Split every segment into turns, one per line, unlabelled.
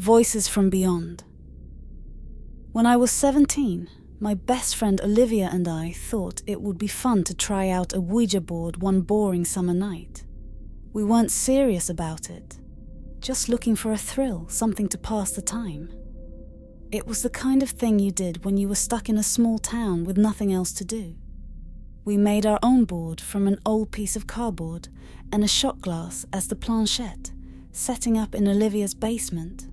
Voices from beyond. When I was 17, my best friend Olivia and I thought it would be fun to try out a Ouija board one boring summer night. We weren't serious about it, just looking for a thrill, something to pass the time. It was the kind of thing you did when you were stuck in a small town with nothing else to do. We made our own board from an old piece of cardboard and a shot glass as the planchette, setting up in Olivia's basement.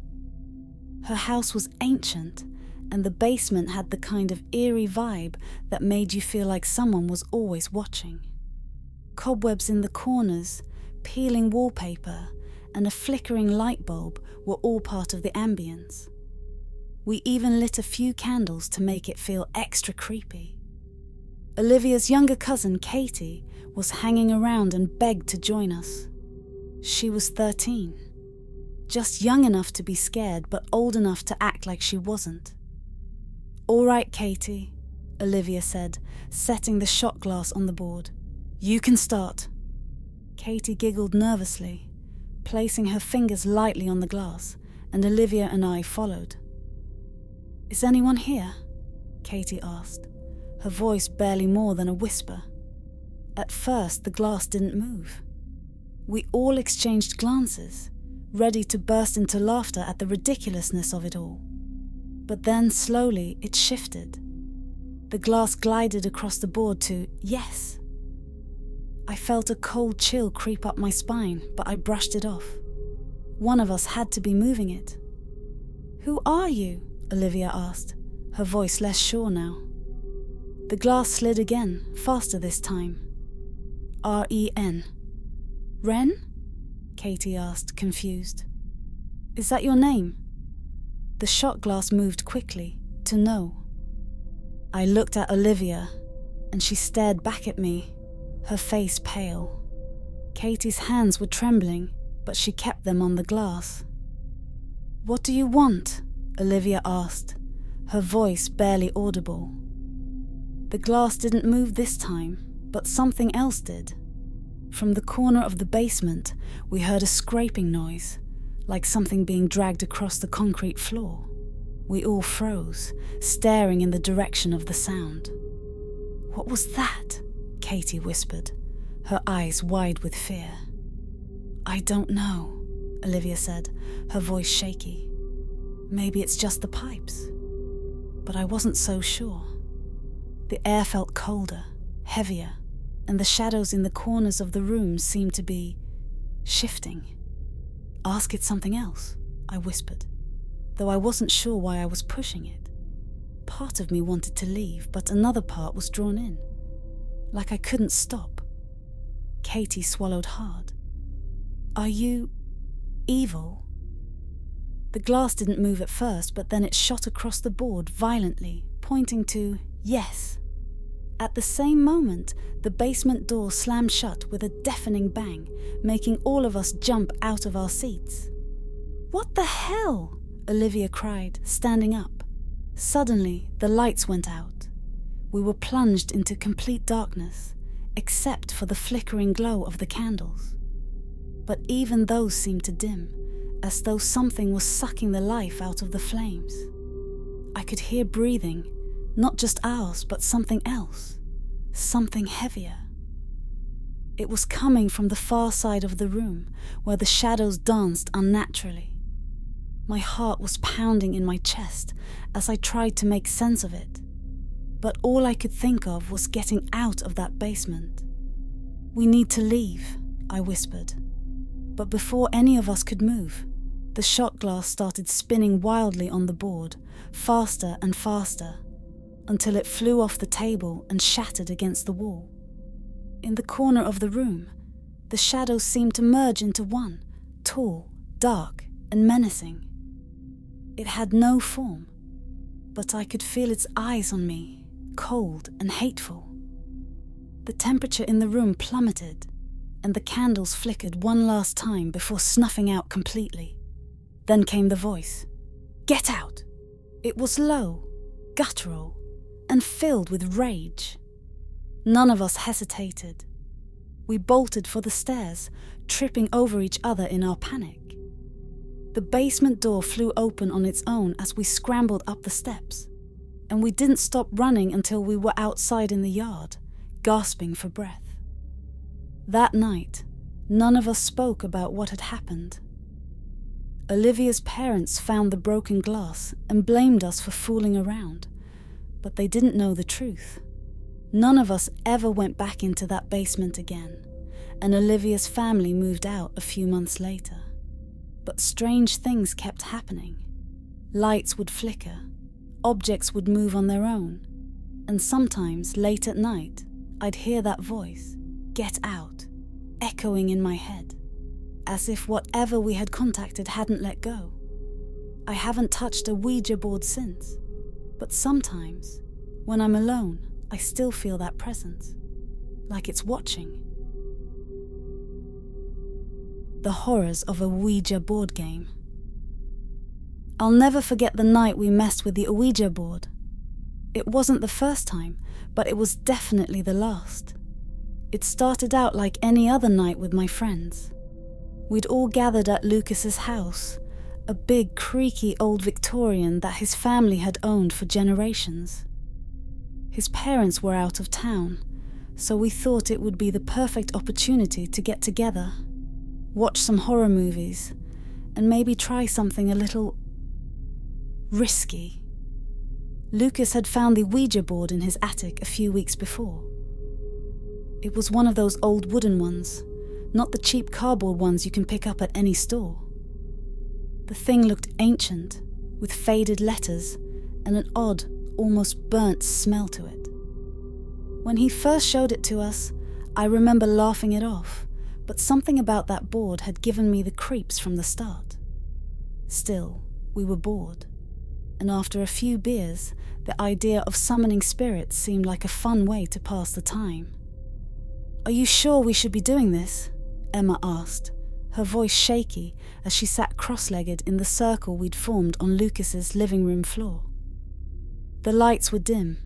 Her house was ancient, and the basement had the kind of eerie vibe that made you feel like someone was always watching. Cobwebs in the corners, peeling wallpaper, and a flickering light bulb were all part of the ambience. We even lit a few candles to make it feel extra creepy. Olivia's younger cousin, Katie, was hanging around and begged to join us. She was 13. Just young enough to be scared, but old enough to act like she wasn't. "All right, Katie," Olivia said, setting the shot glass on the board. "You can start." Katie giggled nervously, placing her fingers lightly on the glass, and Olivia and I followed. "Is anyone here?" Katie asked, her voice barely more than a whisper. At first, the glass didn't move. We all exchanged glances, ready to burst into laughter at the ridiculousness of it all. But then, slowly, it shifted. The glass glided across the board to yes. I felt a cold chill creep up my spine, but I brushed it off. One of us had to be moving it. "Who are you?" Olivia asked, her voice less sure now. The glass slid again, faster this time. "R-E-N. Ren?" Katie asked, confused. "Is that your name?" The shot glass moved quickly, to no. I looked at Olivia, and she stared back at me, her face pale. Katie's hands were trembling, but she kept them on the glass. "What do you want?" Olivia asked, her voice barely audible. The glass didn't move this time, but something else did. From the corner of the basement, we heard a scraping noise, like something being dragged across the concrete floor. We all froze, staring in the direction of the sound. "What was that?" Katie whispered, her eyes wide with fear. "I don't know," Olivia said, her voice shaky. "Maybe it's just the pipes." But I wasn't so sure. The air felt colder, heavier, and the shadows in the corners of the room seemed to be shifting. "Ask it something else," I whispered, though I wasn't sure why I was pushing it. Part of me wanted to leave, but another part was drawn in, like I couldn't stop. Katie swallowed hard. "Are you evil?" The glass didn't move at first, but then it shot across the board violently, pointing to yes. At the same moment, the basement door slammed shut with a deafening bang, making all of us jump out of our seats. "What the hell?" Olivia cried, standing up. Suddenly, the lights went out. We were plunged into complete darkness, except for the flickering glow of the candles. But even those seemed to dim, as though something was sucking the life out of the flames. I could hear breathing, not just ours, but something else, something heavier. It was coming from the far side of the room, where the shadows danced unnaturally. My heart was pounding in my chest as I tried to make sense of it, but all I could think of was getting out of that basement. "We need to leave," I whispered. But before any of us could move, the shot glass started spinning wildly on the board, faster and faster, until it flew off the table and shattered against the wall. In the corner of the room, the shadows seemed to merge into one, tall, dark, and menacing. It had no form, but I could feel its eyes on me, cold and hateful. The temperature in the room plummeted, and the candles flickered one last time before snuffing out completely. Then came the voice. "Get out!" It was low, guttural, and filled with rage. None of us hesitated. We bolted for the stairs, tripping over each other in our panic. The basement door flew open on its own as we scrambled up the steps, and we didn't stop running until we were outside in the yard, gasping for breath. That night, none of us spoke about what had happened. Olivia's parents found the broken glass and blamed us for fooling around, but they didn't know the truth. None of us ever went back into that basement again, and Olivia's family moved out a few months later. But strange things kept happening. Lights would flicker, objects would move on their own, and sometimes, late at night, I'd hear that voice, "Get out," echoing in my head, as if whatever we had contacted hadn't let go. I haven't touched a Ouija board since, but sometimes, when I'm alone, I still feel that presence, like it's watching. The horrors of a Ouija board game. I'll never forget the night we messed with the Ouija board. It wasn't the first time, but it was definitely the last. It started out like any other night with my friends. We'd all gathered at Lucas's house, a big, creaky old Victorian that his family had owned for generations. His parents were out of town, so we thought it would be the perfect opportunity to get together, watch some horror movies, and maybe try something a little risky. Lucas had found the Ouija board in his attic a few weeks before. It was one of those old wooden ones, not the cheap cardboard ones you can pick up at any store. The thing looked ancient, with faded letters and an odd, almost burnt smell to it. When he first showed it to us, I remember laughing it off, but something about that board had given me the creeps from the start. Still, we were bored, and after a few beers, the idea of summoning spirits seemed like a fun way to pass the time. "Are you sure we should be doing this?" Emma asked, her voice shaky as she sat cross-legged in the circle we'd formed on Lucas's living room floor. The lights were dim,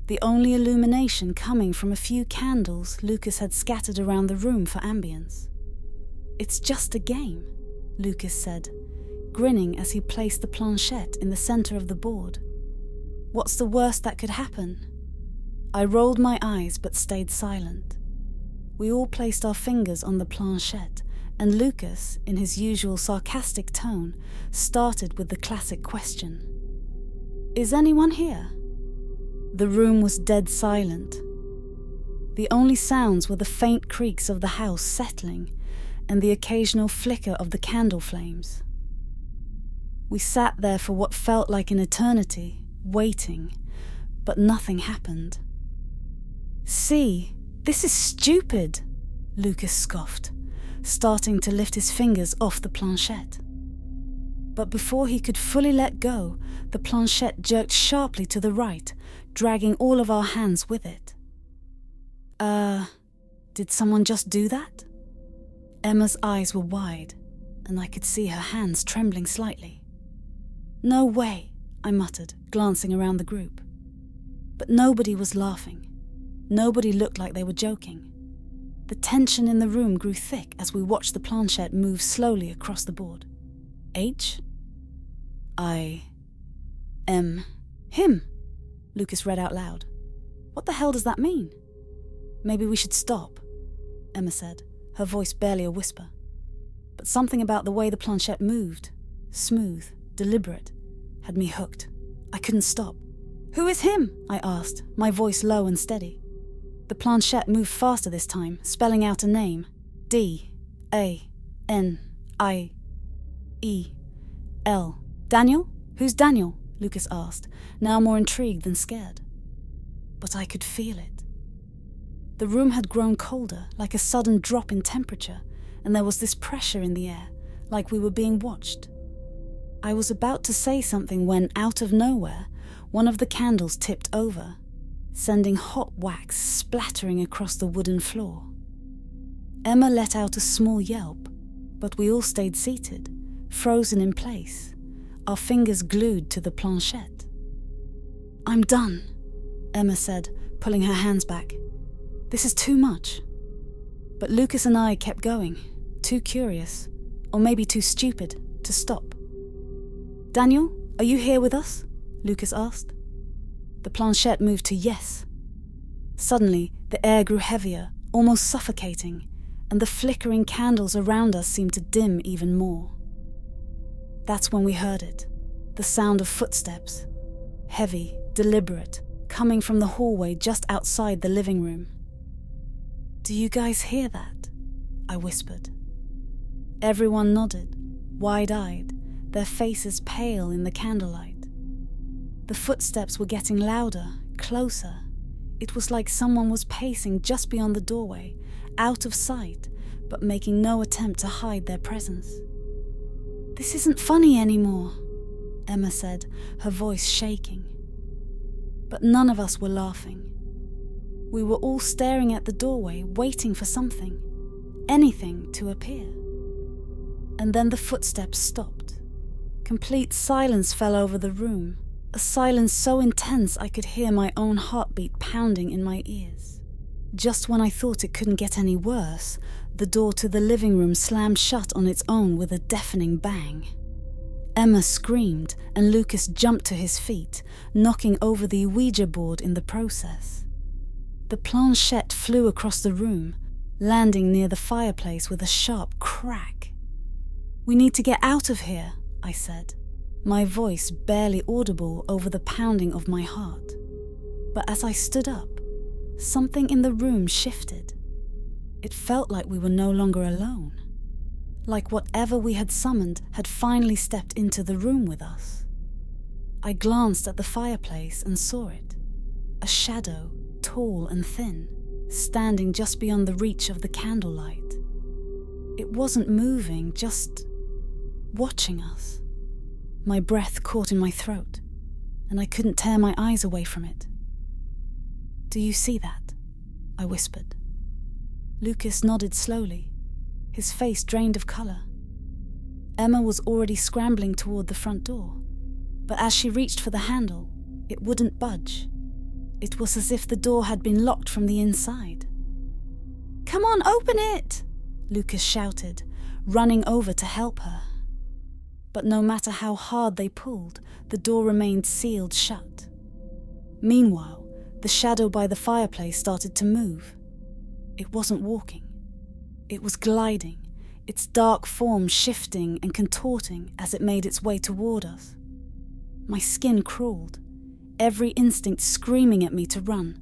the only illumination coming from a few candles Lucas had scattered around the room for ambience. "It's just a game," Lucas said, grinning as he placed the planchette in the center of the board. "What's the worst that could happen?" I rolled my eyes but stayed silent. We all placed our fingers on the planchette, and Lucas, in his usual sarcastic tone, started with the classic question. "Is anyone here?" The room was dead silent. The only sounds were the faint creaks of the house settling and the occasional flicker of the candle flames. We sat there for what felt like an eternity, waiting, but nothing happened. "See, this is stupid," Lucas scoffed, starting to lift his fingers off the planchette. But before he could fully let go, the planchette jerked sharply to the right, dragging all of our hands with it. Did someone just do that?" Emma's eyes were wide, and I could see her hands trembling slightly. "No way," I muttered, glancing around the group. But nobody was laughing. Nobody looked like they were joking. The tension in the room grew thick as we watched the planchette move slowly across the board. H-I-M. Him, Lucas read out loud. "What the hell does that mean?" "Maybe we should stop," Emma said, her voice barely a whisper. But something about the way the planchette moved, smooth, deliberate, had me hooked. I couldn't stop. "Who is him?" I asked, my voice low and steady. The planchette moved faster this time, spelling out a name. D-A-N-I-E-L. "Daniel? Who's Daniel?" Lucas asked, now more intrigued than scared. But I could feel it. The room had grown colder, like a sudden drop in temperature, and there was this pressure in the air, like we were being watched. I was about to say something when, out of nowhere, one of the candles tipped over, sending hot wax splattering across the wooden floor. Emma let out a small yelp, but we all stayed seated, frozen in place, our fingers glued to the planchette. "I'm done," Emma said, pulling her hands back. "This is too much." But Lucas and I kept going, too curious, or maybe too stupid, to stop. Daniel, are you here with us? Lucas asked. The planchette moved to yes. Suddenly, the air grew heavier, almost suffocating, and the flickering candles around us seemed to dim even more. That's when we heard it, the sound of footsteps, heavy, deliberate, coming from the hallway just outside the living room. Do you guys hear that? I whispered. Everyone nodded, wide-eyed, their faces pale in the candlelight. The footsteps were getting louder, closer. It was like someone was pacing just beyond the doorway, out of sight, but making no attempt to hide their presence. This isn't funny anymore, Emma said, her voice shaking. But none of us were laughing. We were all staring at the doorway, waiting for something, anything to appear. And then the footsteps stopped. Complete silence fell over the room, a silence so intense I could hear my own heartbeat pounding in my ears. Just when I thought it couldn't get any worse, the door to the living room slammed shut on its own with a deafening bang. Emma screamed, and Lucas jumped to his feet, knocking over the Ouija board in the process. The planchette flew across the room, landing near the fireplace with a sharp crack. "We need to get out of here," I said, my voice barely audible over the pounding of my heart. But as I stood up, something in the room shifted. It felt like we were no longer alone. Like whatever we had summoned had finally stepped into the room with us. I glanced at the fireplace and saw it. A shadow, tall and thin, standing just beyond the reach of the candlelight. It wasn't moving, just watching us. My breath caught in my throat, and I couldn't tear my eyes away from it. "Do you see that?" I whispered. Lucas nodded slowly, his face drained of colour. Emma was already scrambling toward the front door, but as she reached for the handle, it wouldn't budge. It was as if the door had been locked from the inside. "Come on, open it!" Lucas shouted, running over to help her. But no matter how hard they pulled, the door remained sealed shut. Meanwhile, the shadow by the fireplace started to move. It wasn't walking. It was gliding, its dark form shifting and contorting as it made its way toward us. My skin crawled, every instinct screaming at me to run,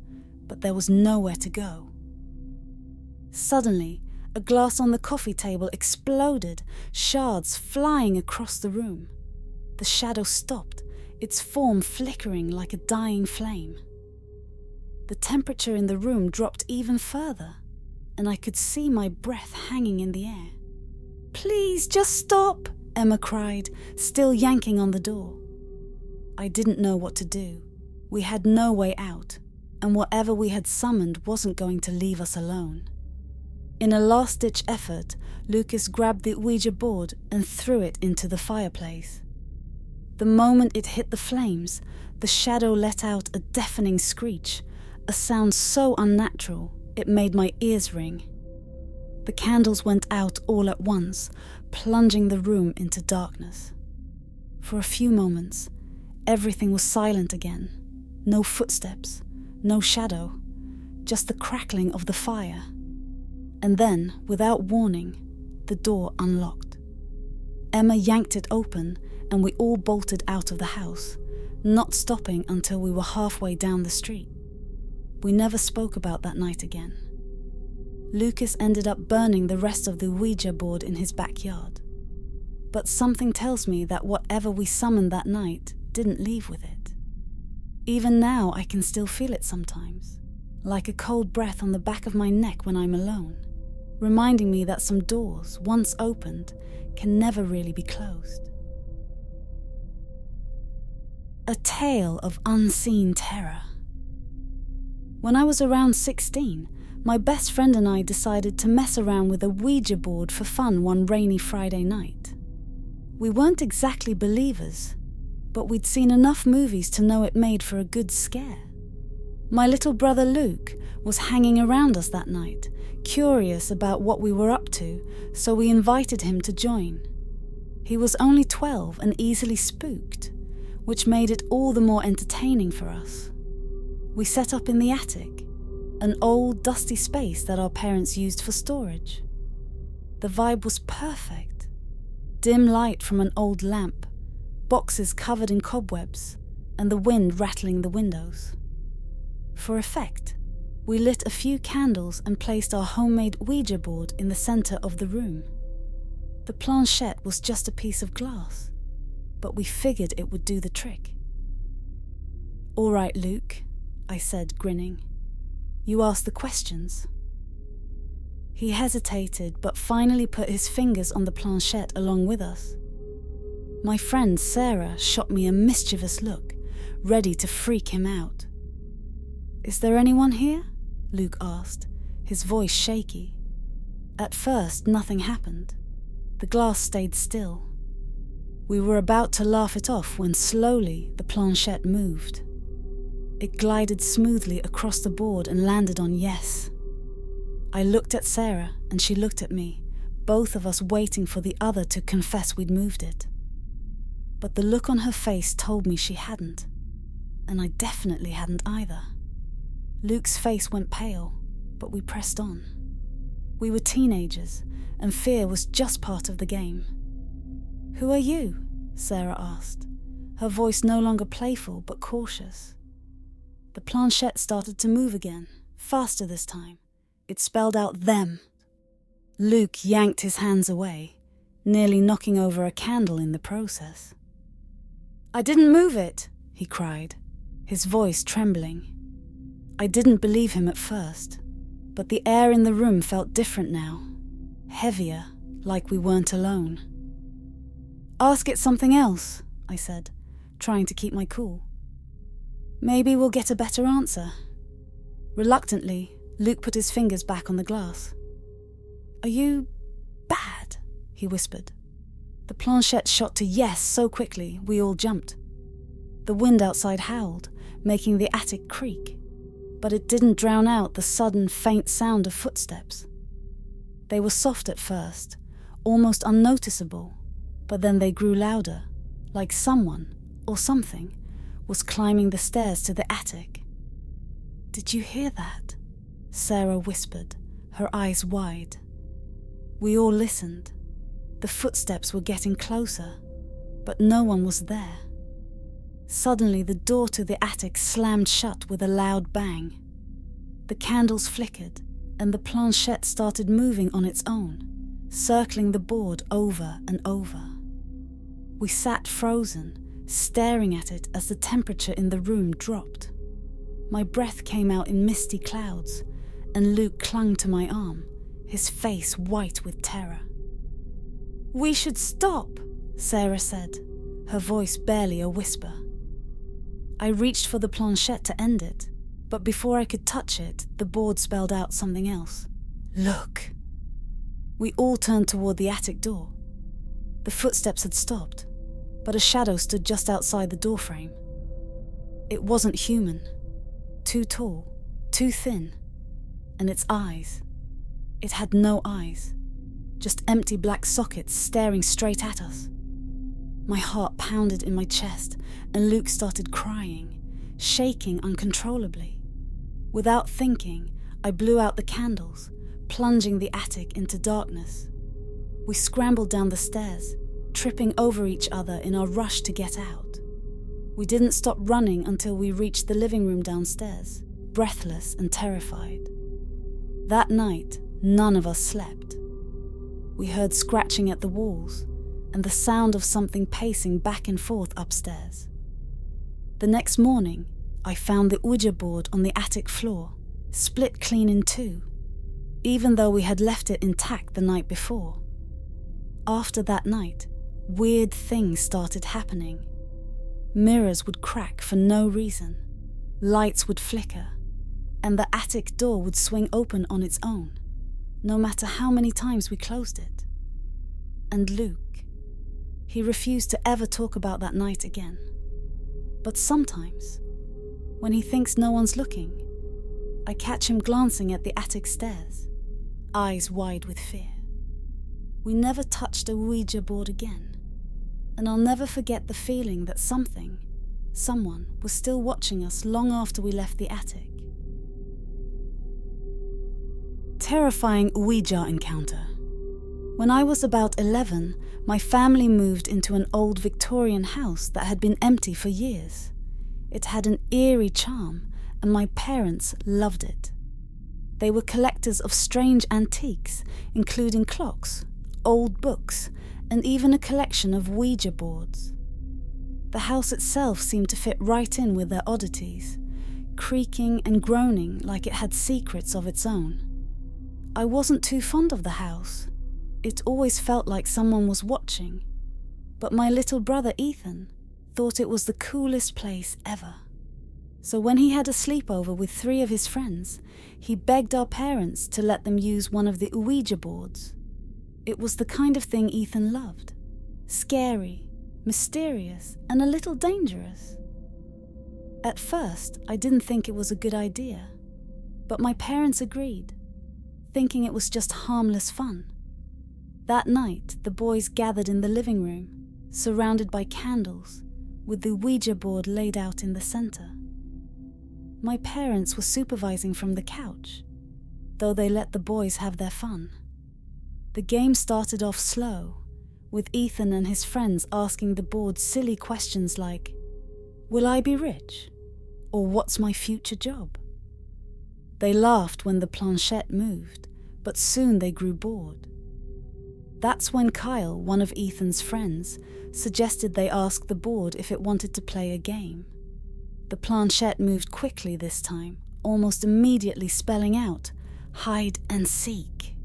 but there was nowhere to go. Suddenly, a glass on the coffee table exploded, shards flying across the room. The shadow stopped, its form flickering like a dying flame. The temperature in the room dropped even further, and I could see my breath hanging in the air. "Please, just stop," Emma cried, still yanking on the door. I didn't know what to do. We had no way out, and whatever we had summoned wasn't going to leave us alone. In a last-ditch effort, Lucas grabbed the Ouija board and threw it into the fireplace. The moment it hit the flames, the shadow let out a deafening screech, a sound so unnatural it made my ears ring. The candles went out all at once, plunging the room into darkness. For a few moments, everything was silent again. No footsteps, no shadow, just the crackling of the fire. And then, without warning, the door unlocked. Emma yanked it open, and we all bolted out of the house, not stopping until we were halfway down the street. We never spoke about that night again. Lucas ended up burning the rest of the Ouija board in his backyard. But something tells me that whatever we summoned that night didn't leave with it. Even now I can still feel it sometimes, like a cold breath on the back of my neck when I'm alone, reminding me that some doors, once opened, can never really be closed. A tale of unseen terror. When I was around 16, my best friend and I decided to mess around with a Ouija board for fun one rainy Friday night. We weren't exactly believers, but we'd seen enough movies to know it made for a good scare. My little brother Luke was hanging around us that night, curious about what we were up to, so we invited him to join. He was only 12 and easily spooked, which made it all the more entertaining for us. We set up in the attic, an old dusty space that our parents used for storage. The vibe was perfect. Dim light from an old lamp, boxes covered in cobwebs, and the wind rattling the windows. For effect, we lit a few candles and placed our homemade Ouija board in the center of the room. The planchette was just a piece of glass, but we figured it would do the trick. "All right, Luke," I said, grinning. "You asked the questions." He hesitated, but finally put his fingers on the planchette along with us. My friend Sarah shot me a mischievous look, ready to freak him out. "Is there anyone here?" Luke asked, his voice shaky. At first, nothing happened. The glass stayed still. We were about to laugh it off when slowly the planchette moved. It glided smoothly across the board and landed on yes. I looked at Sarah and she looked at me, both of us waiting for the other to confess we'd moved it. But the look on her face told me she hadn't, and I definitely hadn't either. Luke's face went pale, but we pressed on. We were teenagers, and fear was just part of the game. "Who are you?" Sarah asked, her voice no longer playful but cautious. The planchette started to move again, faster this time. It spelled out them. Luke yanked his hands away, nearly knocking over a candle in the process. "I didn't move it," he cried, his voice trembling. I didn't believe him at first, but the air in the room felt different now, heavier, like we weren't alone. "Ask it something else," I said, trying to keep my cool. "Maybe we'll get a better answer." Reluctantly, Luke put his fingers back on the glass. "Are you bad?" he whispered. The planchette shot to yes so quickly we all jumped. The wind outside howled, making the attic creak, but it didn't drown out the sudden faint sound of footsteps. They were soft at first, almost unnoticeable, but then they grew louder, like someone, or something, was climbing the stairs to the attic. "Did you hear that?" Sarah whispered, her eyes wide. We all listened. The footsteps were getting closer, but no one was there. Suddenly, the door to the attic slammed shut with a loud bang. The candles flickered, and the planchette started moving on its own, circling the board over and over. We sat frozen, staring at it as the temperature in the room dropped. My breath came out in misty clouds, and Luke clung to my arm, his face white with terror. "We should stop," Sarah said, her voice barely a whisper. I reached for the planchette to end it, but before I could touch it, the board spelled out something else. "Look." We all turned toward the attic door. The footsteps had stopped, but a shadow stood just outside the doorframe. It wasn't human. Too tall, too thin, and its eyes. It had no eyes, just empty black sockets staring straight at us. My heart pounded in my chest, and Luke started crying, shaking uncontrollably. Without thinking, I blew out the candles, plunging the attic into darkness. We scrambled down the stairs, tripping over each other in our rush to get out. We didn't stop running until we reached the living room downstairs, breathless and terrified. That night, none of us slept. We heard scratching at the walls, and the sound of something pacing back and forth upstairs. The next morning, I found the Ouija board on the attic floor, split clean in two, even though we had left it intact the night before. After that night, weird things started happening. Mirrors would crack for no reason, lights would flicker, and the attic door would swing open on its own, no matter how many times we closed it. And Luke, he refused to ever talk about that night again. But sometimes, when he thinks no one's looking, I catch him glancing at the attic stairs, eyes wide with fear. We never touched a Ouija board again. and I'll never forget the feeling that someone was still watching us long after we left the attic. Terrifying Ouija encounter. When I was about 11, my family moved into an old Victorian house that had been empty for years. It had an eerie charm, and my parents loved it. They were collectors of strange antiques, including clocks, old books, and even a collection of Ouija boards. The house itself seemed to fit right in with their oddities, creaking and groaning like it had secrets of its own. I wasn't too fond of the house. It always felt like someone was watching, but my little brother Ethan thought it was the coolest place ever. So when he had a sleepover with 3 of his friends, he begged our parents to let them use one of the Ouija boards. It was the kind of thing Ethan loved. Scary, mysterious, and a little dangerous. At first, I didn't think it was a good idea, but my parents agreed, thinking it was just harmless fun. That night, the boys gathered in the living room, surrounded by candles, with the Ouija board laid out in the center. My parents were supervising from the couch, though they let the boys have their fun. The game started off slow, with Ethan and his friends asking the board silly questions like, "Will I be rich?" or "What's my future job?" They laughed when the planchette moved, but soon they grew bored. That's when Kyle, one of Ethan's friends, suggested they ask the board if it wanted to play a game. The planchette moved quickly this time, almost immediately spelling out, "Hide and seek."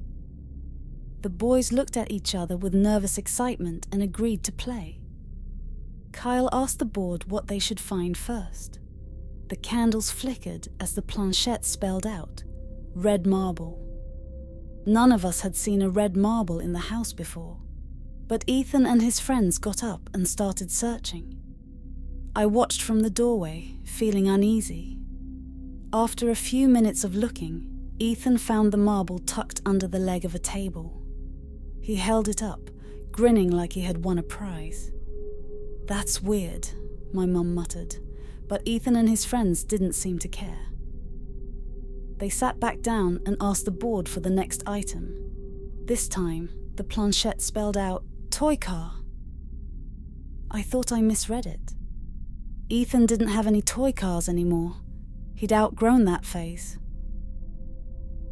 The boys looked at each other with nervous excitement and agreed to play. Kyle asked the board what they should find first. The candles flickered as the planchette spelled out, "Red marble." None of us had seen a red marble in the house before, but Ethan and his friends got up and started searching. I watched from the doorway, feeling uneasy. After a few minutes of looking, Ethan found the marble tucked under the leg of a table. He held it up, grinning like he had won a prize. "That's weird," my mum muttered, but Ethan and his friends didn't seem to care. They sat back down and asked the board for the next item. This time, the planchette spelled out, "Toy car." I thought I misread it. Ethan didn't have any toy cars anymore. He'd outgrown that phase.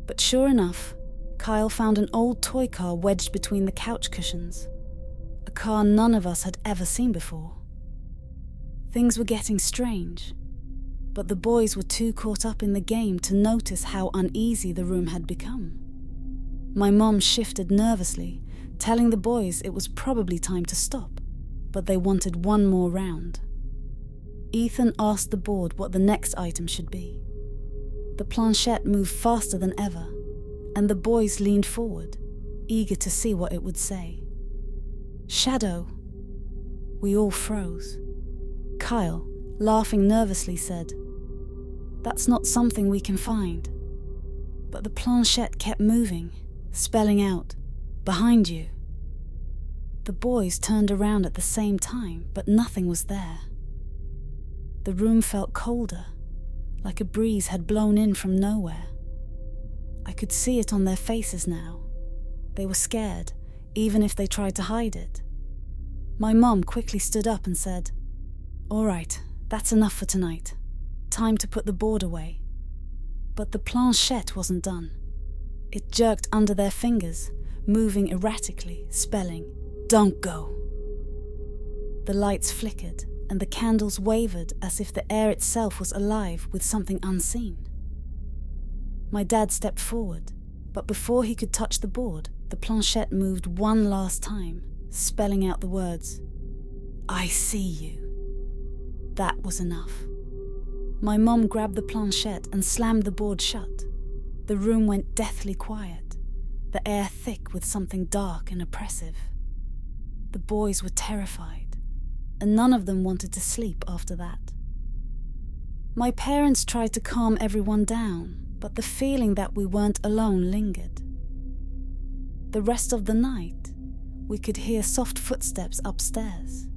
But sure enough, Kyle found an old toy car wedged between the couch cushions. A car none of us had ever seen before. Things were getting strange, but the boys were too caught up in the game to notice how uneasy the room had become. My mom shifted nervously, telling the boys it was probably time to stop, but they wanted one more round. Ethan asked the board what the next item should be. The planchette moved faster than ever, and the boys leaned forward, eager to see what it would say. "Shadow." We all froze. Kyle, laughing nervously, said, "That's not something we can find." But the planchette kept moving, spelling out, "Behind you." The boys turned around at the same time, but nothing was there. The room felt colder, like a breeze had blown in from nowhere. I could see it on their faces now. They were scared, even if they tried to hide it. My mum quickly stood up and said, "All right, that's enough for tonight. Time to put the board away." But the planchette wasn't done. It jerked under their fingers, moving erratically, spelling, "Don't go." The lights flickered, and the candles wavered as if the air itself was alive with something unseen. My dad stepped forward, but before he could touch the board, the planchette moved one last time, spelling out the words, "I see you." That was enough. My mum grabbed the planchette and slammed the board shut. The room went deathly quiet, the air thick with something dark and oppressive. The boys were terrified, and none of them wanted to sleep after that. My parents tried to calm everyone down, but the feeling that we weren't alone lingered. The rest of the night, we could hear soft footsteps upstairs,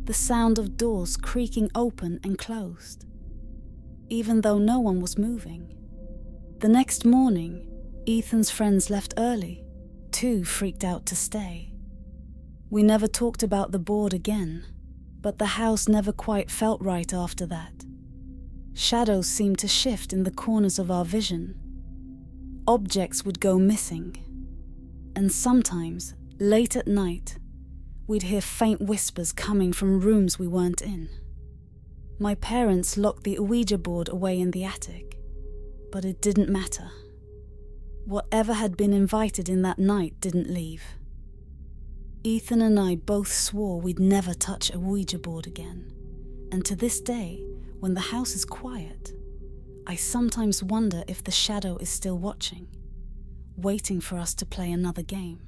the sound of doors creaking open and closed, even though no one was moving. The next morning, Ethan's friends left early, too freaked out to stay. We never talked about the board again, but the house never quite felt right after that. Shadows seemed to shift in the corners of our vision. Objects would go missing, and sometimes, late at night, we'd hear faint whispers coming from rooms we weren't in. My parents locked the Ouija board away in the attic, but it didn't matter. Whatever had been invited in that night didn't leave. Ethan and I both swore we'd never touch a Ouija board again, and to this day, when the house is quiet, I sometimes wonder if the shadow is still watching, waiting for us to play another game.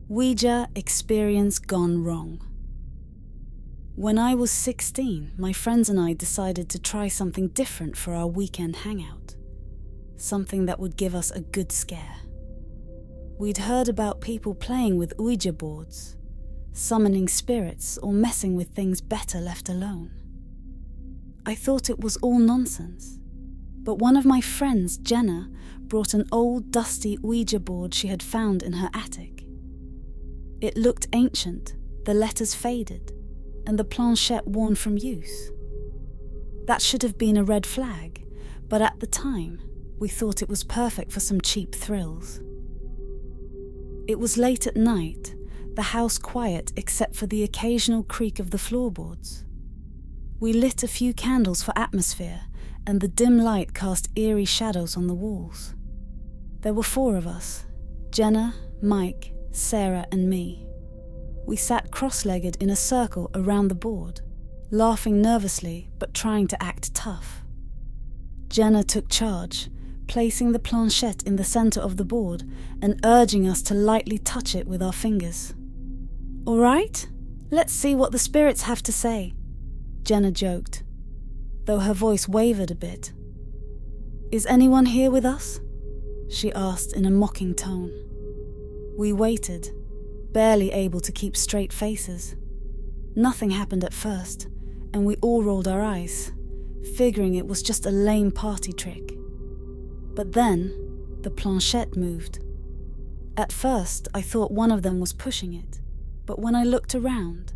Ouija experience gone wrong. When I was 16, my friends and I decided to try something different for our weekend hangout. Something that would give us a good scare. We'd heard about people playing with Ouija boards, summoning spirits or messing with things better left alone. I thought it was all nonsense, but one of my friends, Jenna, brought an old dusty Ouija board she had found in her attic. It looked ancient, the letters faded, and the planchette worn from use. That should have been a red flag, but at the time, we thought it was perfect for some cheap thrills. It was late at night, the house quiet except for the occasional creak of the floorboards. We lit a few candles for atmosphere, and the dim light cast eerie shadows on the walls. There were 4 of us, Jenna, Mike, Sarah and me. We sat cross-legged in a circle around the board, laughing nervously but trying to act tough. Jenna took charge, placing the planchette in the center of the board and urging us to lightly touch it with our fingers. "All right, let's see what the spirits have to say," Jenna joked, though her voice wavered a bit. "Is anyone here with us?" she asked in a mocking tone. We waited, barely able to keep straight faces. Nothing happened at first, and we all rolled our eyes, figuring it was just a lame party trick. But then, the planchette moved. At first, I thought one of them was pushing it, but when I looked around,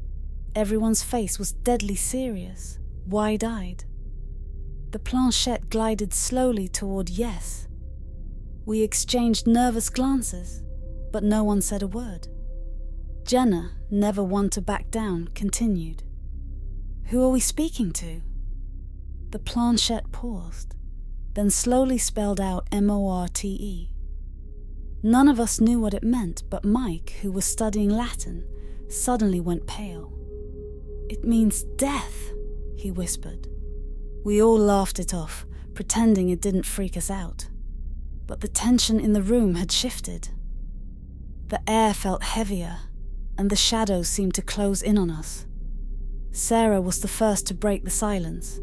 everyone's face was deadly serious, wide-eyed. The planchette glided slowly toward yes. We exchanged nervous glances, but no one said a word. Jenna, never one to back down, continued. "Who are we speaking to?" The planchette paused, then slowly spelled out MORTE. None of us knew what it meant, but Mike, who was studying Latin, suddenly went pale. "It means death," he whispered. We all laughed it off, pretending it didn't freak us out. But the tension in the room had shifted. The air felt heavier, and the shadows seemed to close in on us. Sarah was the first to break the silence.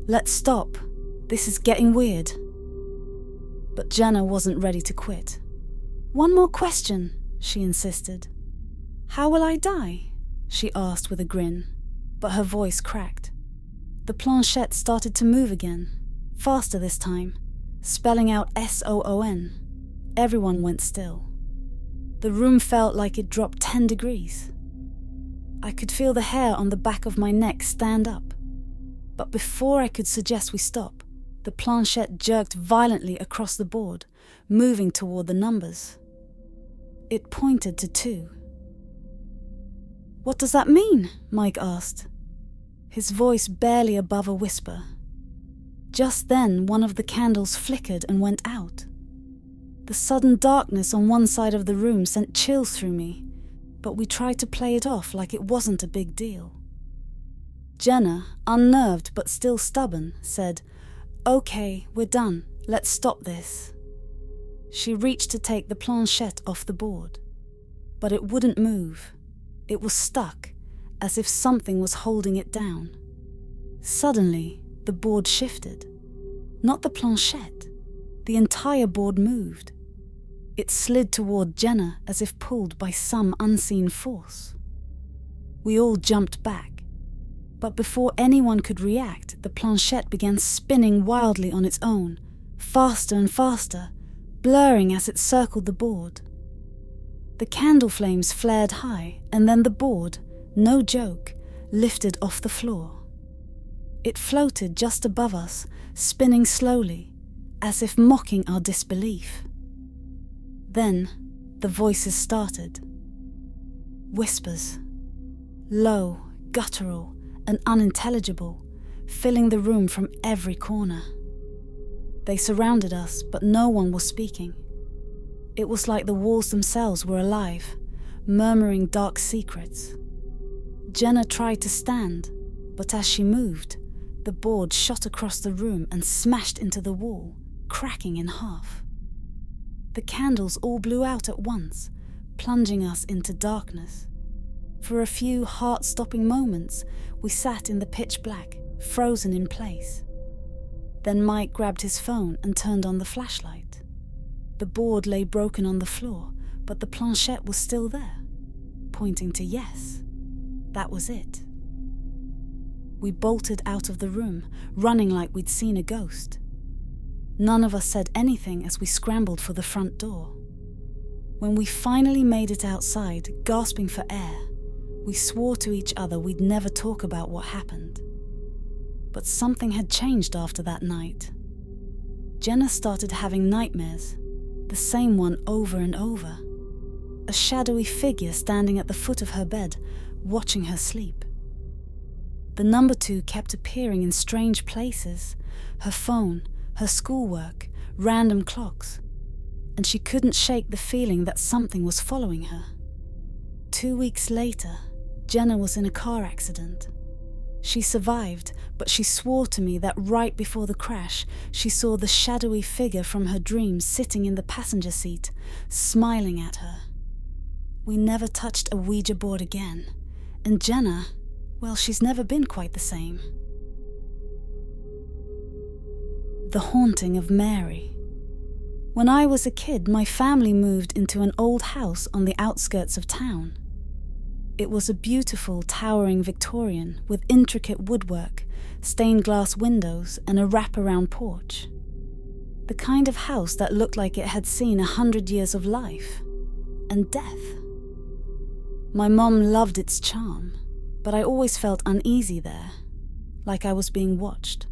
"Let's stop. This is getting weird." But Jenna wasn't ready to quit. "One more question," she insisted. "How will I die?" she asked with a grin, but her voice cracked. The planchette started to move again, faster this time, spelling out SOON. Everyone went still. The room felt like it dropped 10 degrees. I could feel the hair on the back of my neck stand up. But before I could suggest we stop, the planchette jerked violently across the board, moving toward the numbers. It pointed to 2. "What does that mean?" Mike asked, his voice barely above a whisper. Just then, one of the candles flickered and went out. The sudden darkness on one side of the room sent chills through me, but we tried to play it off like it wasn't a big deal. Jenna, unnerved but still stubborn, said, "Okay, we're done. Let's stop this." She reached to take the planchette off the board, but it wouldn't move. It was stuck, as if something was holding it down. Suddenly, the board shifted. Not the planchette. The entire board moved. It slid toward Jenna as if pulled by some unseen force. We all jumped back, but before anyone could react, the planchette began spinning wildly on its own, faster and faster, blurring as it circled the board. The candle flames flared high, and then the board, no joke, lifted off the floor. It floated just above us, spinning slowly, as if mocking our disbelief. Then the voices started. Whispers, low, guttural, and unintelligible, filling the room from every corner. They surrounded us, but no one was speaking. It was like the walls themselves were alive, murmuring dark secrets. Jenna tried to stand, but as she moved, the board shot across the room and smashed into the wall, cracking in half. The candles all blew out at once, plunging us into darkness. For a few heart-stopping moments, we sat in the pitch black, frozen in place. Then Mike grabbed his phone and turned on the flashlight. The board lay broken on the floor, but the planchette was still there, pointing to yes. That was it. We bolted out of the room, running like we'd seen a ghost. None of us said anything as we scrambled for the front door. When we finally made it outside, gasping for air, we swore to each other we'd never talk about what happened. But something had changed after that night. Jenna started having nightmares, the same one over and over. A shadowy figure standing at the foot of her bed, watching her sleep. The number 2 kept appearing in strange places, her phone, her schoolwork, random clocks, and she couldn't shake the feeling that something was following her. 2 weeks later, Jenna was in a car accident. She survived, but she swore to me that right before the crash, she saw the shadowy figure from her dreams sitting in the passenger seat, smiling at her. We never touched a Ouija board again, and Jenna, well, she's never been quite the same. The haunting of Mary. When I was a kid, my family moved into an old house on the outskirts of town. It was a beautiful, towering Victorian with intricate woodwork, stained glass windows, and a wraparound porch. The kind of house that looked like it had seen 100 years of life and death. My mom loved its charm, but I always felt uneasy there, like I was being watched.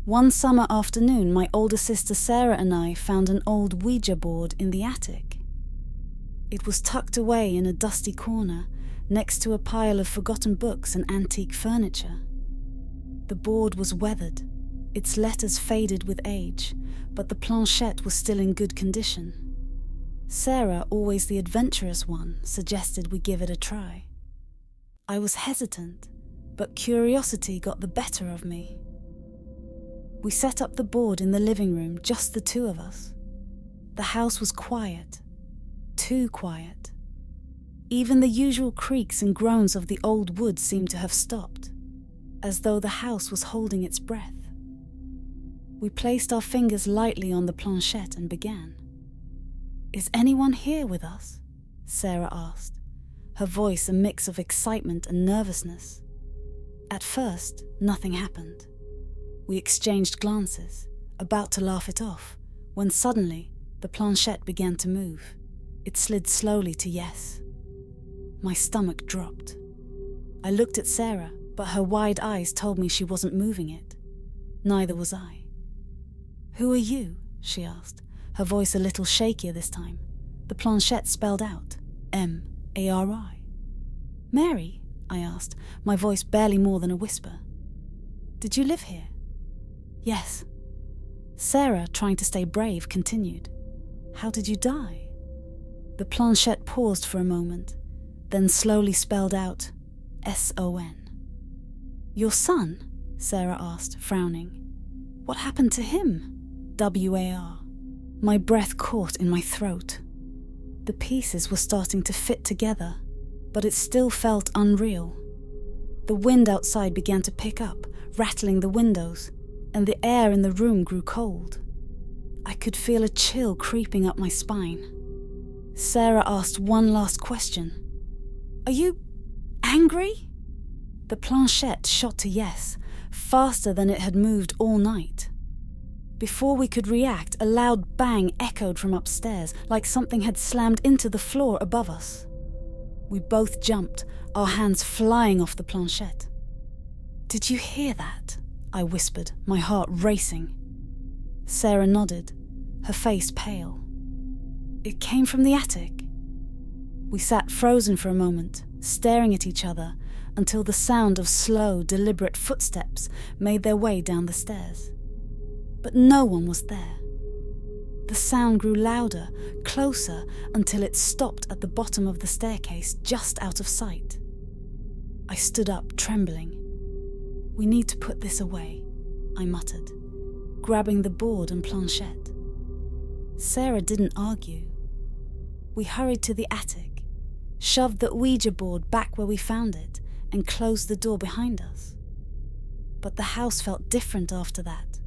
One summer afternoon, my older sister Sarah and I found an old Ouija board in the attic. It was tucked away in a dusty corner, next to a pile of forgotten books and antique furniture. The board was weathered, its letters faded with age, but the planchette was still in good condition. Sarah, always the adventurous one, suggested we give it a try. I was hesitant, but curiosity got the better of me. We set up the board in the living room, just the 2 of us. The house was quiet, too quiet. Even the usual creaks and groans of the old wood seemed to have stopped, as though the house was holding its breath. We placed our fingers lightly on the planchette and began. "Is anyone here with us?" Sarah asked, her voice a mix of excitement and nervousness. At first, nothing happened. We exchanged glances, about to laugh it off, when suddenly the planchette began to move. It slid slowly to yes. My stomach dropped. I looked at Sarah, but her wide eyes told me she wasn't moving it. Neither was I. "Who are you?" she asked, her voice a little shakier this time. The planchette spelled out, M-A-R-I. "Mary?" I asked, my voice barely more than a whisper. "Did you live here?" "Yes." Sarah, trying to stay brave, continued. "How did you die?" The planchette paused for a moment, then slowly spelled out S-O-N. "Your son?" Sarah asked, frowning. "What happened to him?" W-A-R. My breath caught in my throat. The pieces were starting to fit together, but it still felt unreal. The wind outside began to pick up, rattling the windows, and the air in the room grew cold. I could feel a chill creeping up my spine. Sarah asked one last question. "Are you angry?" The planchette shot to yes, faster than it had moved all night. Before we could react, a loud bang echoed from upstairs, like something had slammed into the floor above us. We both jumped, our hands flying off the planchette. "Did you hear that?" I whispered, my heart racing. Sarah nodded, her face pale. "It came from the attic." We sat frozen for a moment, staring at each other, until the sound of slow, deliberate footsteps made their way down the stairs. But no one was there. The sound grew louder, closer, until it stopped at the bottom of the staircase, just out of sight. I stood up, trembling. "We need to put this away," I muttered, grabbing the board and planchette. Sarah didn't argue. We hurried to the attic, shoved the Ouija board back where we found it, and closed the door behind us. But the house felt different after that,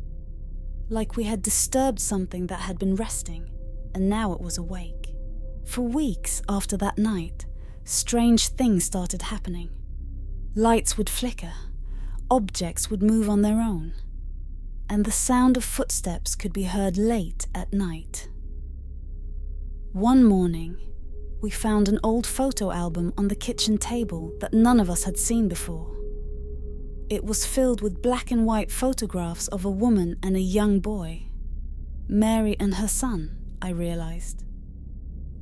like we had disturbed something that had been resting, and now it was awake. For weeks after that night, strange things started happening. Lights would flicker, objects would move on their own, and the sound of footsteps could be heard late at night. One morning, we found an old photo album on the kitchen table that none of us had seen before. It was filled with black and white photographs of a woman and a young boy. Mary and her son, I realized.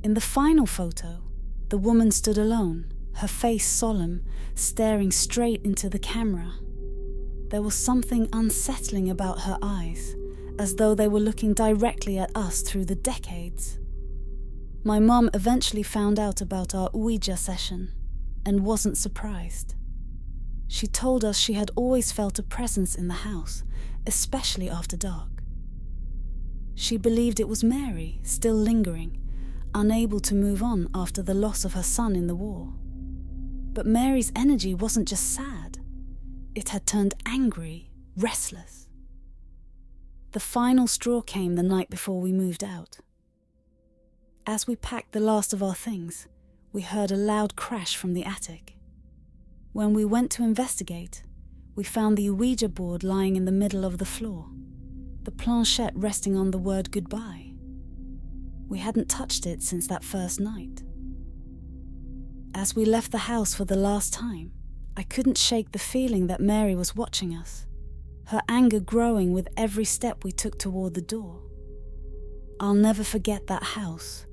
In the final photo, the woman stood alone, her face solemn, staring straight into the camera. There was something unsettling about her eyes, as though they were looking directly at us through the decades. My mom eventually found out about our Ouija session and wasn't surprised. She told us she had always felt a presence in the house, especially after dark. She believed it was Mary, still lingering, unable to move on after the loss of her son in the war. But Mary's energy wasn't just sad. It had turned angry, restless. The final straw came the night before we moved out. As we packed the last of our things, we heard a loud crash from the attic. When we went to investigate, we found the Ouija board lying in the middle of the floor, the planchette resting on the word goodbye. We hadn't touched it since that first night. As we left the house for the last time, I couldn't shake the feeling that Mary was watching us, her anger growing with every step we took toward the door. I'll never forget that house,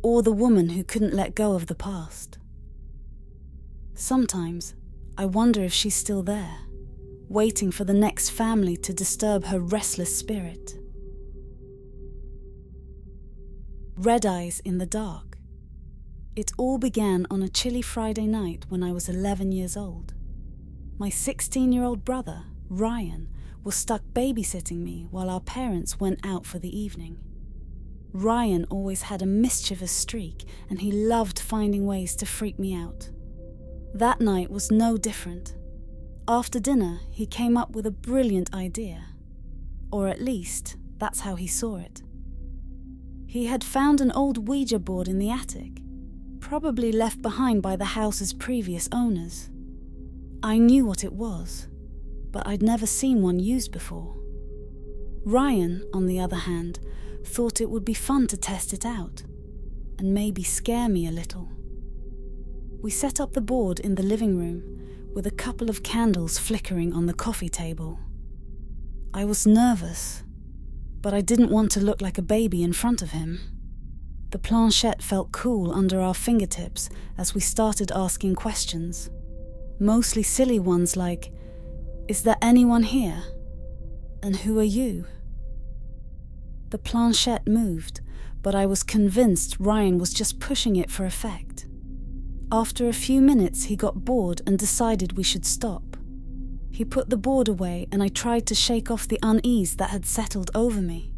or the woman who couldn't let go of the past. Sometimes, I wonder if she's still there, waiting for the next family to disturb her restless spirit. Red eyes in the dark. It all began on a chilly Friday night when I was 11 years old. My 16-year-old brother, Ryan, was stuck babysitting me while our parents went out for the evening. Ryan always had a mischievous streak, and he loved finding ways to freak me out. That night was no different. After dinner, he came up with a brilliant idea. Or at least, that's how he saw it. He had found an old Ouija board in the attic, probably left behind by the house's previous owners. I knew what it was, but I'd never seen one used before. Ryan, on the other hand, thought it would be fun to test it out, and maybe scare me a little. We set up the board in the living room, with a couple of candles flickering on the coffee table. I was nervous, but I didn't want to look like a baby in front of him. The planchette felt cool under our fingertips as we started asking questions, mostly silly ones like, "Is there anyone here? And who are you?" The planchette moved, but I was convinced Ryan was just pushing it for effect. After a few minutes, he got bored and decided we should stop. He put the board away, and I tried to shake off the unease that had settled over me.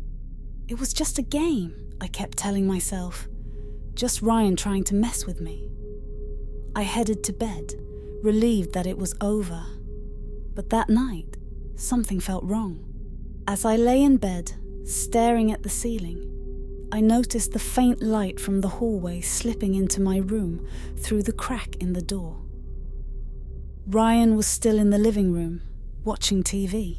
It was just a game, I kept telling myself. Just Ryan trying to mess with me. I headed to bed, relieved that it was over. But that night, something felt wrong. As I lay in bed, Staring at the ceiling, I noticed the faint light from the hallway slipping into my room through the crack in the door. Ryan was still in the living room, watching TV.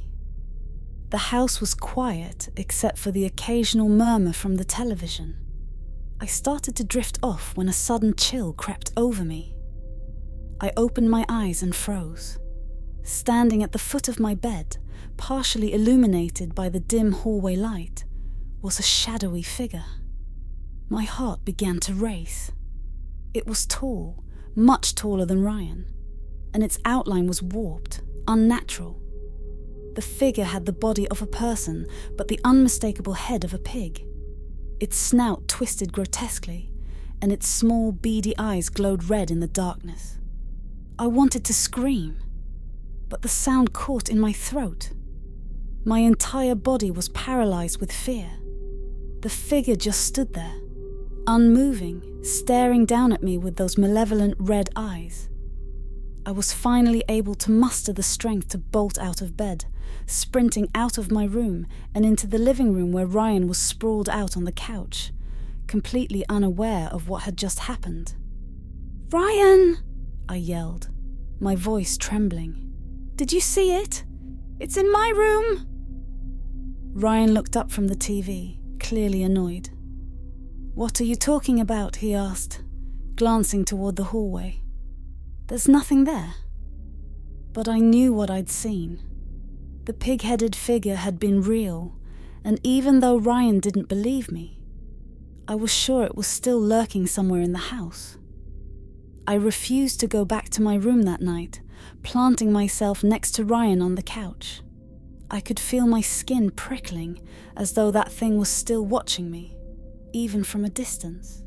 The house was quiet except for the occasional murmur from the television. I started to drift off when a sudden chill crept over me. I opened my eyes and froze. Standing at the foot of my bed, partially illuminated by the dim hallway light, was a shadowy figure. My heart began to race. It was tall, much taller than Ryan, and its outline was warped, unnatural. The figure had the body of a person, but the unmistakable head of a pig. Its snout twisted grotesquely, and its small, beady eyes glowed red in the darkness. I wanted to scream, but the sound caught in my throat. My entire body was paralyzed with fear. The figure just stood there, unmoving, staring down at me with those malevolent red eyes. I was finally able to muster the strength to bolt out of bed, sprinting out of my room and into the living room where Ryan was sprawled out on the couch, completely unaware of what had just happened. "Ryan!" I yelled, my voice trembling. "Did you see it? It's in my room!" Ryan looked up from the TV, clearly annoyed. "What are you talking about?" he asked, glancing toward the hallway. "There's nothing there." But I knew what I'd seen. The pig-headed figure had been real, and even though Ryan didn't believe me, I was sure it was still lurking somewhere in the house. I refused to go back to my room that night, planting myself next to Ryan on the couch. I could feel my skin prickling, as though that thing was still watching me, even from a distance.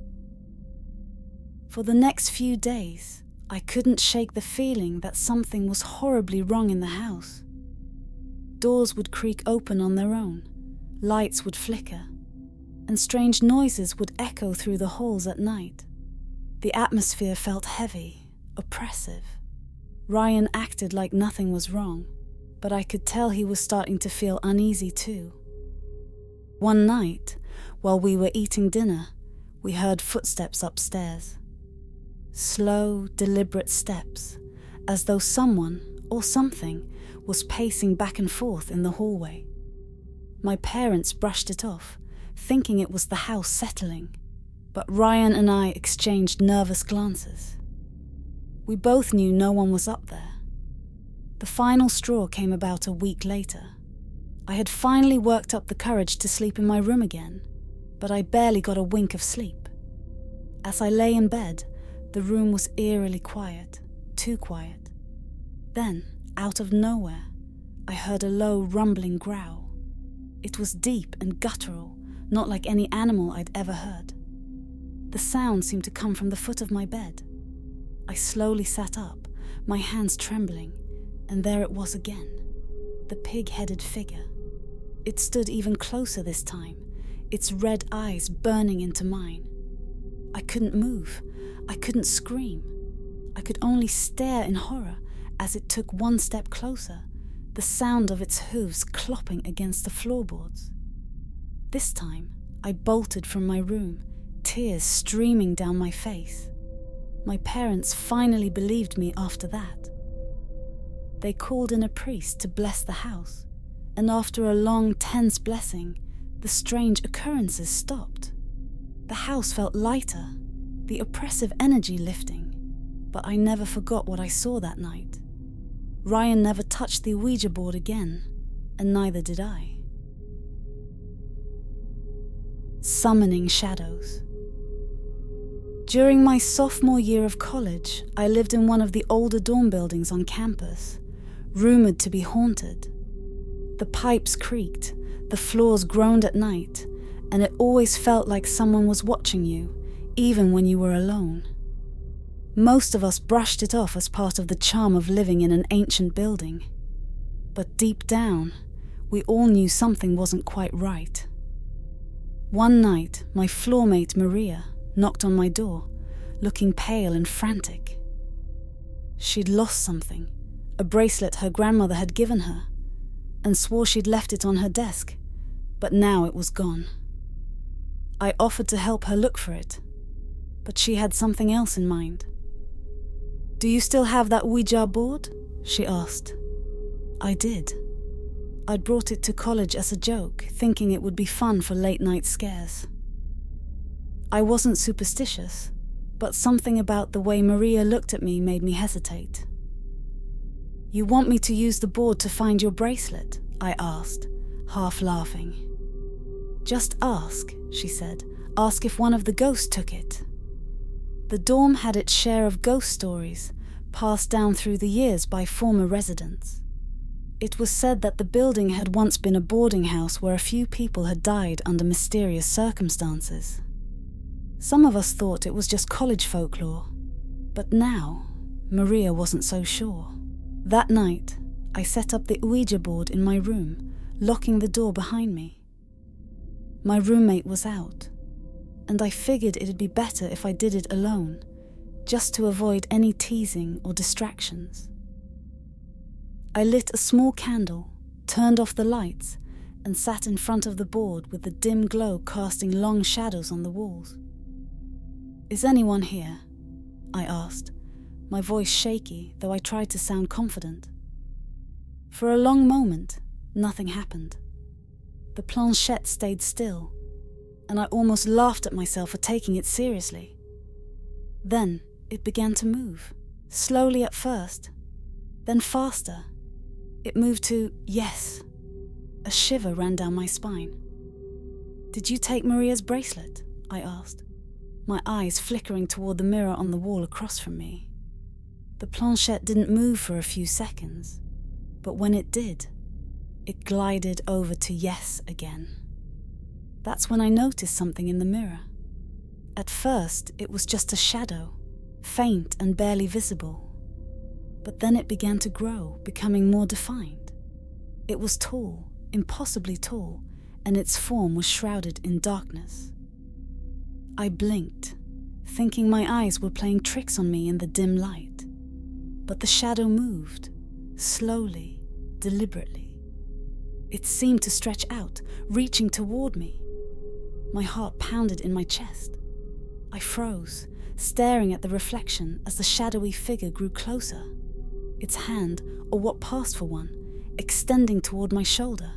For the next few days, I couldn't shake the feeling that something was horribly wrong in the house. Doors would creak open on their own, lights would flicker, and strange noises would echo through the halls at night. The atmosphere felt heavy, oppressive. Ryan acted like nothing was wrong, but I could tell he was starting to feel uneasy too. One night, while we were eating dinner, we heard footsteps upstairs. Slow, deliberate steps, as though someone or something was pacing back and forth in the hallway. My parents brushed it off, thinking it was the house settling, but Ryan and I exchanged nervous glances. We both knew no one was up there. The final straw came about a week later. I had finally worked up the courage to sleep in my room again, but I barely got a wink of sleep. As I lay in bed, the room was eerily quiet, too quiet. Then, out of nowhere, I heard a low rumbling growl. It was deep and guttural, not like any animal I'd ever heard. The sound seemed to come from the foot of my bed. I slowly sat up, my hands trembling, and there it was again, the pig-headed figure. It stood even closer this time, its red eyes burning into mine. I couldn't move, I couldn't scream. I could only stare in horror as it took one step closer, the sound of its hooves clopping against the floorboards. This time, I bolted from my room, tears streaming down my face. My parents finally believed me after that. They called in a priest to bless the house, and after a long, tense blessing, the strange occurrences stopped. The house felt lighter, the oppressive energy lifting, but I never forgot what I saw that night. Ryan never touched the Ouija board again, and neither did I. Summoning shadows. During my sophomore year of college, I lived in one of the older dorm buildings on campus, rumored to be haunted. The pipes creaked, the floors groaned at night, and it always felt like someone was watching you, even when you were alone. Most of us brushed it off as part of the charm of living in an ancient building. But deep down, we all knew something wasn't quite right. One night, my floormate Maria knocked on my door, looking pale and frantic. She'd lost something, a bracelet her grandmother had given her, and swore she'd left it on her desk, but now it was gone. I offered to help her look for it, but she had something else in mind. "Do you still have that Ouija board?" she asked. I did. I'd brought it to college as a joke, thinking it would be fun for late-night scares. I wasn't superstitious, but something about the way Maria looked at me made me hesitate. "You want me to use the board to find your bracelet?" I asked, half laughing. "Just ask," she said. "Ask if one of the ghosts took it." The dorm had its share of ghost stories, passed down through the years by former residents. It was said that the building had once been a boarding house where a few people had died under mysterious circumstances. Some of us thought it was just college folklore, but now Maria wasn't so sure. That night, I set up the Ouija board in my room, locking the door behind me. My roommate was out, and I figured it'd be better if I did it alone, just to avoid any teasing or distractions. I lit a small candle, turned off the lights, and sat in front of the board with the dim glow casting long shadows on the walls. "Is anyone here?" I asked, my voice shaky, though I tried to sound confident. For a long moment, nothing happened. The planchette stayed still, and I almost laughed at myself for taking it seriously. Then it began to move, slowly at first, then faster. It moved to yes. A shiver ran down my spine. "Did you take Maria's bracelet?" I asked, my eyes flickering toward the mirror on the wall across from me. The planchette didn't move for a few seconds, but when it did, it glided over to yes again. That's when I noticed something in the mirror. At first, it was just a shadow, faint and barely visible. But then it began to grow, becoming more defined. It was tall, impossibly tall, and its form was shrouded in darkness. I blinked, thinking my eyes were playing tricks on me in the dim light. But the shadow moved, slowly, deliberately. It seemed to stretch out, reaching toward me. My heart pounded in my chest. I froze, staring at the reflection as the shadowy figure grew closer. Its hand, or what passed for one, extending toward my shoulder.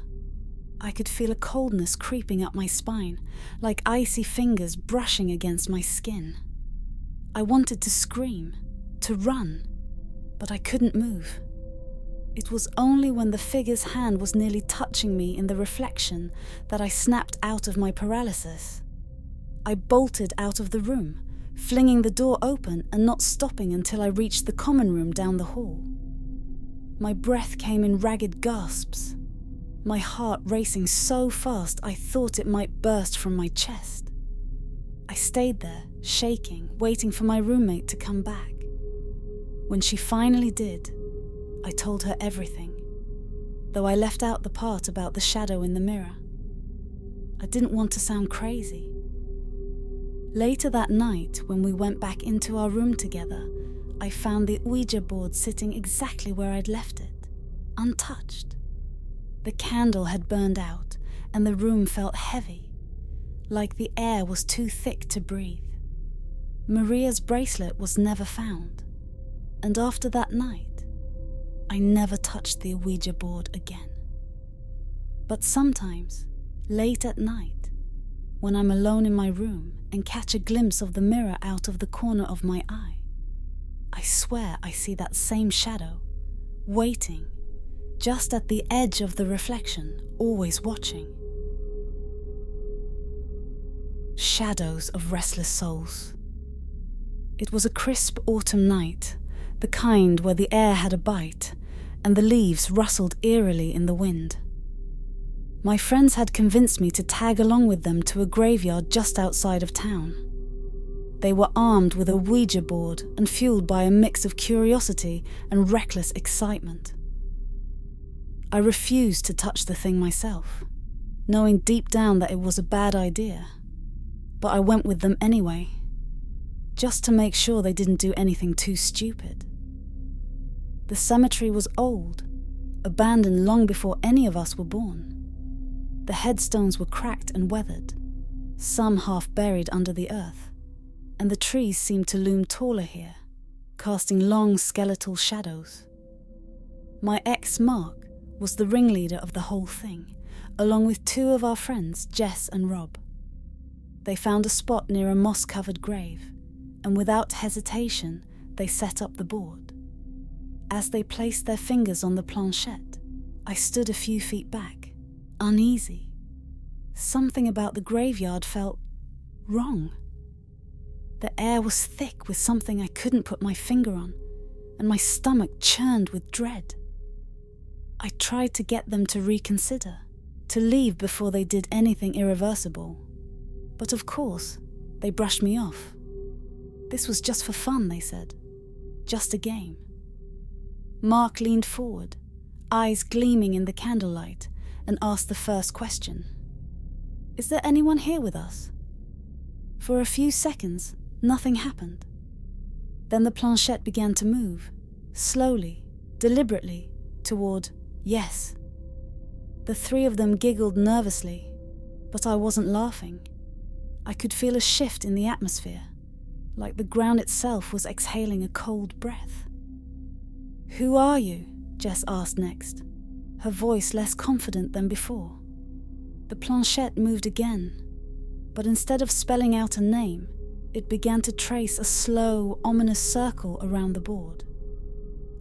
I could feel a coldness creeping up my spine, like icy fingers brushing against my skin. I wanted to scream, to run, but I couldn't move. It was only when the figure's hand was nearly touching me in the reflection that I snapped out of my paralysis. I bolted out of the room, flinging the door open and not stopping until I reached the common room down the hall. My breath came in ragged gasps, my heart racing so fast I thought it might burst from my chest. I stayed there, shaking, waiting for my roommate to come back. When she finally did, I told her everything, though I left out the part about the shadow in the mirror. I didn't want to sound crazy. Later that night, when we went back into our room together, I found the Ouija board sitting exactly where I'd left it, untouched. The candle had burned out, and the room felt heavy, like the air was too thick to breathe. Maria's bracelet was never found, and after that night, I never touched the Ouija board again. But sometimes, late at night, when I'm alone in my room and catch a glimpse of the mirror out of the corner of my eye, I swear I see that same shadow, waiting, just at the edge of the reflection, always watching. Shadows of restless souls. It was a crisp autumn night, the kind where the air had a bite, and the leaves rustled eerily in the wind. My friends had convinced me to tag along with them to a graveyard just outside of town. They were armed with a Ouija board and fueled by a mix of curiosity and reckless excitement. I refused to touch the thing myself, knowing deep down that it was a bad idea, but I went with them anyway, just to make sure they didn't do anything too stupid. The cemetery was old, abandoned long before any of us were born. The headstones were cracked and weathered, some half buried under the earth, and the trees seemed to loom taller here, casting long skeletal shadows. My ex, Mark, was the ringleader of the whole thing, along with two of our friends, Jess and Rob. They found a spot near a moss-covered grave, and without hesitation, they set up the board. As they placed their fingers on the planchette, I stood a few feet back, uneasy. Something about the graveyard felt wrong. The air was thick with something I couldn't put my finger on, and my stomach churned with dread. I tried to get them to reconsider, to leave before they did anything irreversible. But of course, they brushed me off. This was just for fun, they said. Just a game. Mark leaned forward, eyes gleaming in the candlelight, and asked the first question. "Is there anyone here with us?" For a few seconds, nothing happened. Then the planchette began to move, slowly, deliberately, toward yes. The three of them giggled nervously, but I wasn't laughing. I could feel a shift in the atmosphere, like the ground itself was exhaling a cold breath. "Who are you?" Jess asked next, her voice less confident than before. The planchette moved again, but instead of spelling out a name, it began to trace a slow, ominous circle around the board.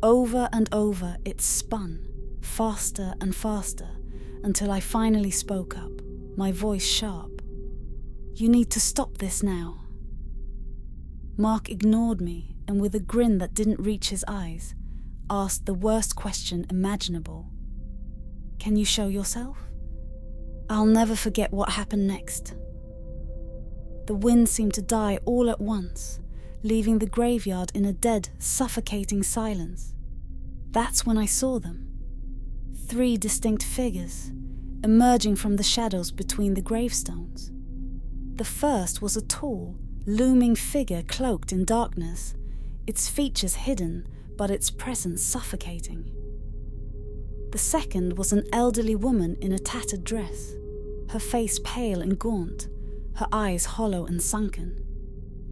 Over and over it spun, faster and faster, until I finally spoke up, my voice sharp. "You need to stop this now." Mark ignored me and with a grin that didn't reach his eyes, asked the worst question imaginable. "Can you show yourself?" I'll never forget what happened next. The wind seemed to die all at once, leaving the graveyard in a dead, suffocating silence. That's when I saw them. 3 distinct figures, emerging from the shadows between the gravestones. The first was a tall, looming figure cloaked in darkness, its features hidden, but its presence suffocating. The second was an elderly woman in a tattered dress, her face pale and gaunt, her eyes hollow and sunken.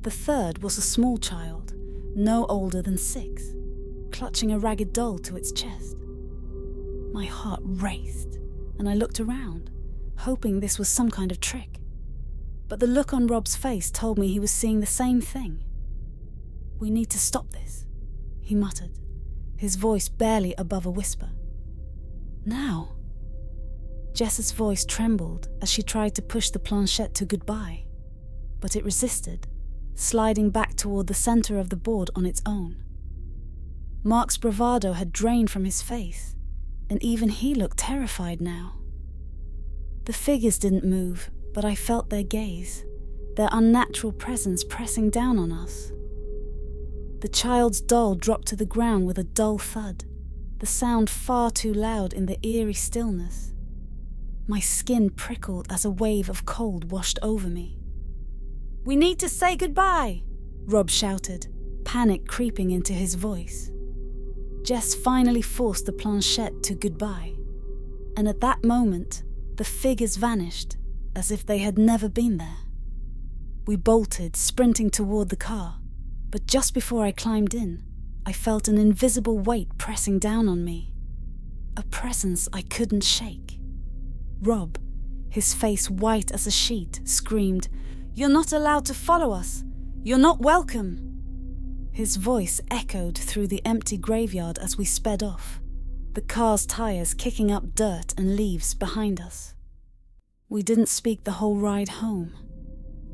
The third was a small child, no older than 6, clutching a ragged doll to its chest. My heart raced, and I looked around, hoping this was some kind of trick. But the look on Rob's face told me he was seeing the same thing. "We need to stop this," he muttered, his voice barely above a whisper. "Now?" Jess's voice trembled as she tried to push the planchette to goodbye, but it resisted, sliding back toward the center of the board on its own. Mark's bravado had drained from his face, and even he looked terrified now. The figures didn't move, but I felt their gaze, their unnatural presence pressing down on us. The child's doll dropped to the ground with a dull thud, the sound far too loud in the eerie stillness. My skin prickled as a wave of cold washed over me. "We need to say goodbye," Rob shouted, panic creeping into his voice. Jess finally forced the planchette to goodbye, and at that moment, the figures vanished, as if they had never been there. We bolted, sprinting toward the car, but just before I climbed in, I felt an invisible weight pressing down on me. A presence I couldn't shake. Rob, his face white as a sheet, screamed, "You're not allowed to follow us! You're not welcome!" His voice echoed through the empty graveyard as we sped off, the car's tires kicking up dirt and leaves behind us. We didn't speak the whole ride home,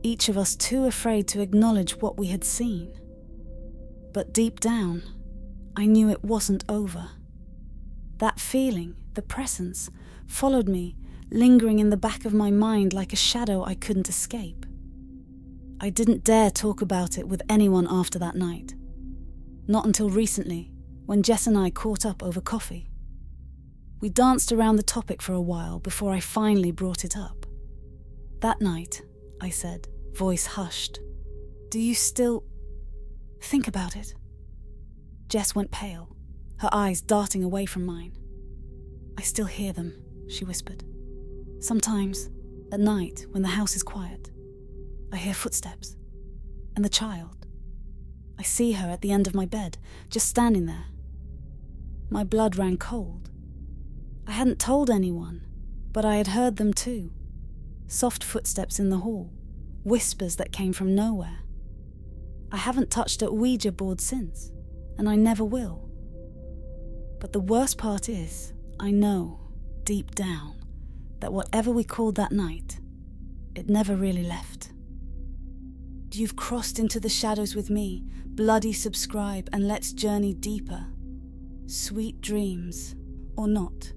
each of us too afraid to acknowledge what we had seen. But deep down, I knew it wasn't over. That feeling, the presence, followed me, lingering in the back of my mind like a shadow I couldn't escape. I didn't dare talk about it with anyone after that night. Not until recently, when Jess and I caught up over coffee. We danced around the topic for a while before I finally brought it up. "That night," I said, voice hushed, "do you still think about it?" Jess went pale, her eyes darting away from mine. "I still hear them," she whispered. Sometimes, at night, when the house is quiet, I hear footsteps. And the child. I see her at the end of my bed, just standing there. My blood ran cold. I hadn't told anyone, but I had heard them too. Soft footsteps in the hall, whispers that came from nowhere. I haven't touched a Ouija board since, and I never will. But the worst part is, I know, deep down, that whatever we called that night, it never really left. You've crossed into the shadows with me. Bloody subscribe and let's journey deeper. Sweet dreams, or not.